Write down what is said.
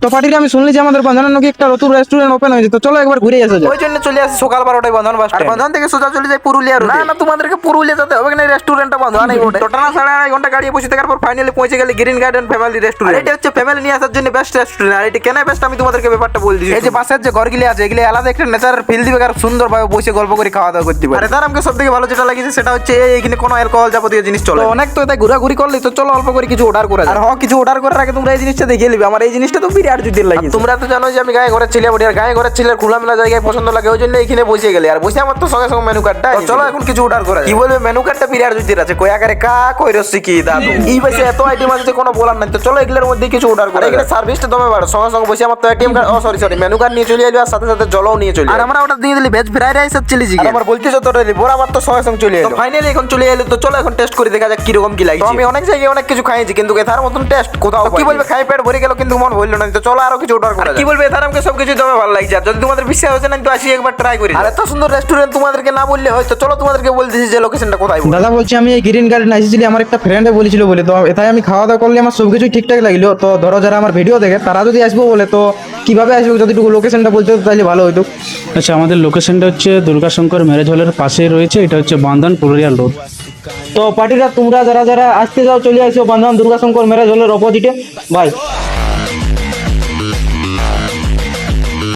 তো পার্টিতে আমি শুনলি যে আমাদের বন্ধনের নাকি একটা নতুন রেস্টুরেন্ট ওপেন হয়েছে, তো চলো একবার ঘুরে আসা যায়। ওই জন্য চলে আসি সকাল 12টায় বন্ধন বাস স্ট্যান্ড। বন্ধন থেকে সোজা চলে যাই পুরুলিয়া রোডে। না তোমাদেরকে পুরুলিয়া যেতে হবে না, রেস্টুরেন্টটা বন্ধ নেই রোডে। তো টানা 2.5 ঘন্টা গাড়ি বসে থাকার পর ফাইনালি পৌঁছে গেলে গ্রিন গার্ডেন ফ্যামিলি রেস্টুরেন্ট। এটা হচ্ছে ফ্যামিলি নিয়ে আসার জন্য বেস্ট রেস্টুরেন্ট। আর এটা কেন বেস্ট আমি তোমাদেরকে ব্যাপারটা বলে দিচ্ছি। এই যে বাসের যে ঘরগুলি আছে এগুলি আলাদা একটা নেচারাল ফিল দিবে আর সুন্দরভাবে বসে গল্প করে খাওয়া দাওয়া করতে পারে। আর তার আমাকে সবথেকে ভালো যেটা লাগিয়েছে সেটা হচ্ছে এইখানে কোনো অ্যালকোহল যাবতীয় জিনিস চলে। অনেক তো এটাই ঘোরাঘুরি করলে তো চলো অল্প করে কিছু অর্ডার করে। আর কিছু অর্ডার করার আগে তোমরা এই জিনিসটা দেখে নিবে। আমার এই জিনিসটা তো বিরাট জুতির লাগে। তোমরা তো জানো যে আমি গায়ে ঘরের ছেলে বলি, আর গায়ে ঘরের ছেলের খোলামেলা জায়গায় পছন্দ লাগে, ওই জন্য এখানে বসে গেলে আর বসে আমার তো সঙ্গে সঙ্গে মেনু কার্ডটা। চলো এখন কিছু অর্ডার করা। কি বলবে মেনু কার্ডটা বিরাট জুতির আছে, কই আকারে কা কই রসি কি দাদু এই বসে এত আইটেম আছে কোনো বলার নাই। তো চলো এগুলোর মধ্যে কিছু অর্ডার করা। এখানে সার্ভিসটা দমে বাড়ো, সঙ্গে সঙ্গে বসে আমার তো ATM card sorry menu card নিয়ে চলে আসবে আর সাথে সাথে জলও নিয়ে চলে। আর আমরা অর্ডার দিয়ে দিলি ভেজ ফ্রাইড রাইস আর চিলি চিকেন। আমার বলতে যত রেডি বরাবর তো সঙ্গে সঙ্গে চলে এলো। তো ফাইনালি এখন চলে এলো, তো চলো এখন টেস্ট করে দেখা যাক কি রকম কি লাগছে। আমি অনেক জায়গায় অনেক কিছু খাইছি কিন্তু এটার মতন টেস্ট কোথাও কি বলবে, খাই পেট ভরে গেল কিন্তু মন ভরলো না। তো চলো আরো কিছু অর্ডার করা। কি বলবে এটার আমাকে সবকিছু দমে ভালো লাগছে। আর যদি তোমাদের বিশ্বাস হচ্ছে না তো আসি একবার ট্রাই করি। আর এত সুন্দর রেস্টুরেন্ট তোমাদেরকে না বললে হয়। তো চলো তোমাদেরকে বলতেছি যে লোকেশনটা কোথায়। দাদা বলছি আমি এই গ্রিন গার্ডেন এসেছিলি, আমার একটা ফ্রেন্ডে বলেছিল বলে, তো এটাই আমি খাওয়া দাওয়া করলে আমার সবকিছু ঠিকঠাক লাগলো। তো ধরো যারা আমার ভিডিও দেখে তারা যদি আসবো বলে তো কিভাবে আসবে, যদি একটু লোকেশনটা বলতে তাহলে ভালো হতো। আচ্ছা, আমাদের লোকেশনটা হচ্ছে দুর্গাশঙ্কর ম্যারেজ হলের পাশেই রয়েছে। এটা হচ্ছে বান্ধন পুরুলিয়া রোড। তো পার্টিরা তোমরা যারা যারা আসতে যাও চলে আসো বান্ধন দুর্গাশঙ্কর ম্যারেজ হলের অপোজিটে। বাই।